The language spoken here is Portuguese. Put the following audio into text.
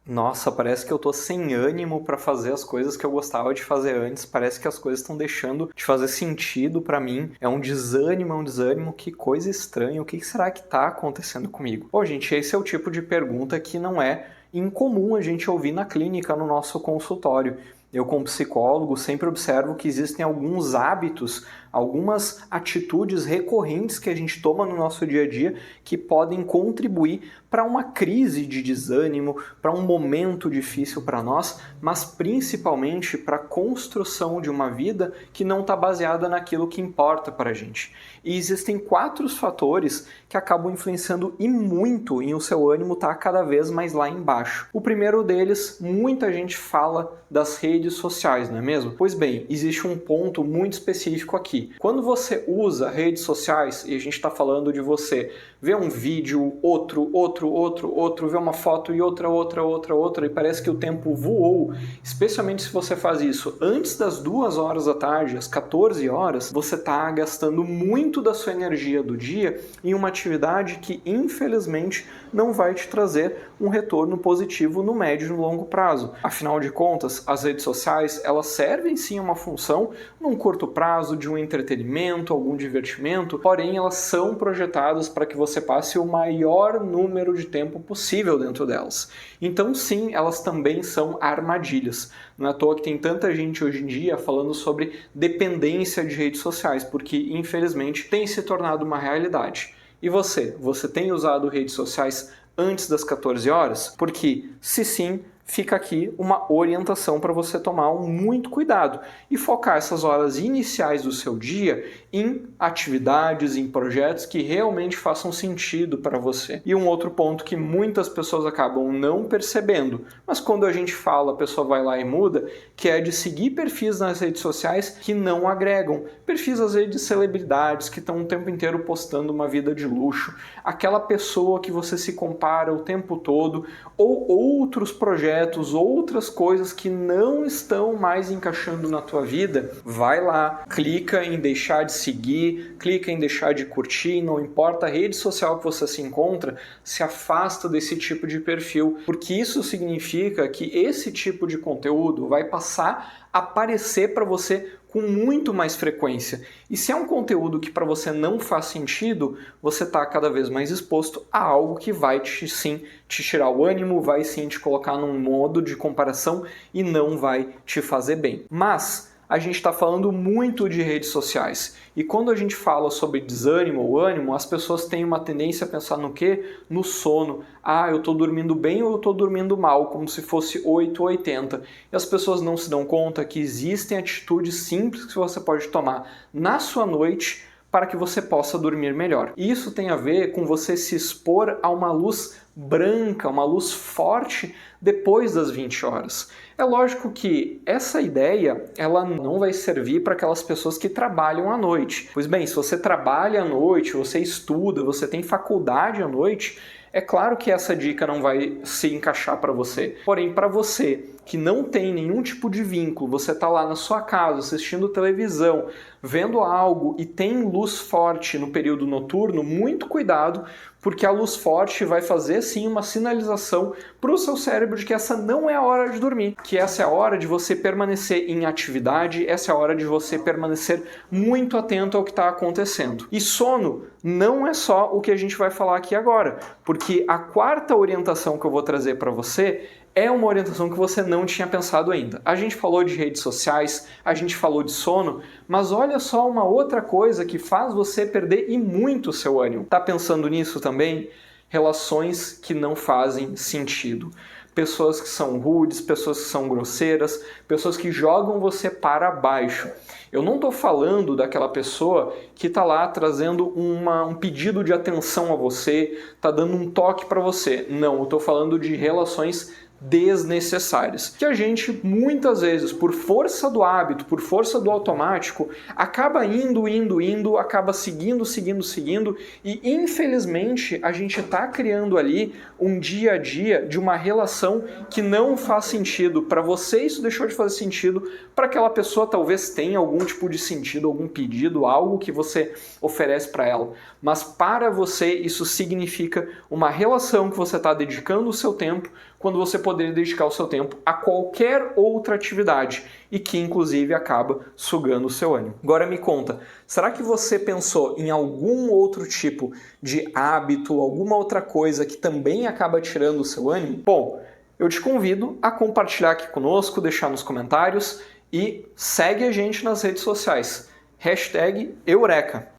Nossa, parece que eu tô sem ânimo pra fazer as coisas que eu gostava de fazer antes. Parece que as coisas estão deixando de fazer sentido pra mim. É um desânimo. Que coisa estranha. O que será que tá acontecendo comigo? Pô, gente, esse é o tipo de pergunta que não é incomum a gente ouvir na clínica, no nosso consultório. Eu, como psicólogo, sempre observo que existem alguns hábitos, algumas atitudes recorrentes que a gente toma no nosso dia a dia que podem contribuir para uma crise de desânimo, para um momento difícil para nós, mas principalmente para a construção de uma vida que não está baseada naquilo que importa para a gente. E existem 4 fatores que acabam influenciando e muito em o seu ânimo estar cada vez mais lá embaixo. O primeiro deles, muita gente fala das redes sociais, não é mesmo? Pois bem, existe um ponto muito específico aqui. Quando você usa redes sociais, e a gente está falando de você ver um vídeo, outro, ver uma foto e outra, e parece que o tempo voou, especialmente se você faz isso antes das 2 horas da tarde, às 14 horas, você está gastando muito da sua energia do dia em uma atividade que, infelizmente, não vai te trazer um retorno positivo no médio e no longo prazo. Afinal de contas, as redes sociais, elas servem sim uma função num curto prazo de um entretenimento, algum divertimento, porém elas são projetadas para que você passe o maior número de tempo possível dentro delas. Então sim, elas também são armadilhas. Não é à toa que tem tanta gente hoje em dia falando sobre dependência de redes sociais, porque infelizmente tem se tornado uma realidade. E você? Você tem usado redes sociais antes das 14 horas? Porque, se sim, fica aqui uma orientação para você tomar muito cuidado e focar essas horas iniciais do seu dia em atividades, em projetos que realmente façam sentido para você. E um outro ponto que muitas pessoas acabam não percebendo, mas quando a gente fala, a pessoa vai lá e muda, que é de seguir perfis nas redes sociais que não agregam. Perfis, às vezes, de celebridades que estão o tempo inteiro postando uma vida de luxo. Aquela pessoa que você se compara o tempo todo, ou outros projetos, outras coisas que não estão mais encaixando na tua vida. Vai lá, clica em deixar de seguir, clica em deixar de curtir, não importa a rede social que você se encontra, se afasta desse tipo de perfil, porque isso significa que esse tipo de conteúdo vai passar a aparecer para você com muito mais frequência. E se é um conteúdo que para você não faz sentido, você está cada vez mais exposto a algo que vai sim te tirar o ânimo, vai sim te colocar num modo de comparação e não vai te fazer bem. Mas a gente está falando muito de redes sociais. E quando a gente fala sobre desânimo ou ânimo, as pessoas têm uma tendência a pensar no quê? No sono. Ah, eu estou dormindo bem ou eu estou dormindo mal, como se fosse 8 ou 80. E as pessoas não se dão conta que existem atitudes simples que você pode tomar na sua noite para que você possa dormir melhor. E isso tem a ver com você se expor a uma luz branca, uma luz forte depois das 20 horas. É lógico que essa ideia ela não vai servir para aquelas pessoas que trabalham à noite. Pois bem, se você trabalha à noite, você estuda, você tem faculdade à noite, é claro que essa dica não vai se encaixar para você. Porém, para você que não tem nenhum tipo de vínculo, você está lá na sua casa assistindo televisão, vendo algo e tem luz forte no período noturno, muito cuidado, porque a luz forte vai fazer sim uma sinalização para o seu cérebro de que essa não é a hora de dormir, que essa é a hora de você permanecer em atividade, essa é a hora de você permanecer muito atento ao que está acontecendo. E sono não é só o que a gente vai falar aqui agora, porque a 4ª orientação que eu vou trazer para você é uma orientação que você não tinha pensado ainda. A gente falou de redes sociais, a gente falou de sono, mas olha só uma outra coisa que faz você perder e muito o seu ânimo. Tá pensando nisso também? Relações que não fazem sentido. Pessoas que são rudes, pessoas que são grosseiras, pessoas que jogam você para baixo. Eu não estou falando daquela pessoa que está lá trazendo um pedido de atenção a você, está dando um toque para você. Não, eu estou falando de relações desnecessárias, que a gente muitas vezes, por força do hábito, por força do automático, acaba indo, acaba seguindo e infelizmente a gente está criando ali um dia a dia de uma relação que não faz sentido. Para você isso deixou de fazer sentido, para aquela pessoa talvez tenha algum tipo de sentido, algum pedido, algo que você oferece para ela, mas para você isso significa uma relação que você está dedicando o seu tempo quando você poderia dedicar o seu tempo a qualquer outra atividade e que inclusive acaba sugando o seu ânimo. Agora me conta, será que você pensou em algum outro tipo de hábito, alguma outra coisa que também acaba tirando o seu ânimo? Bom, eu te convido a compartilhar aqui conosco, deixar nos comentários e segue a gente nas redes sociais. #Eureka.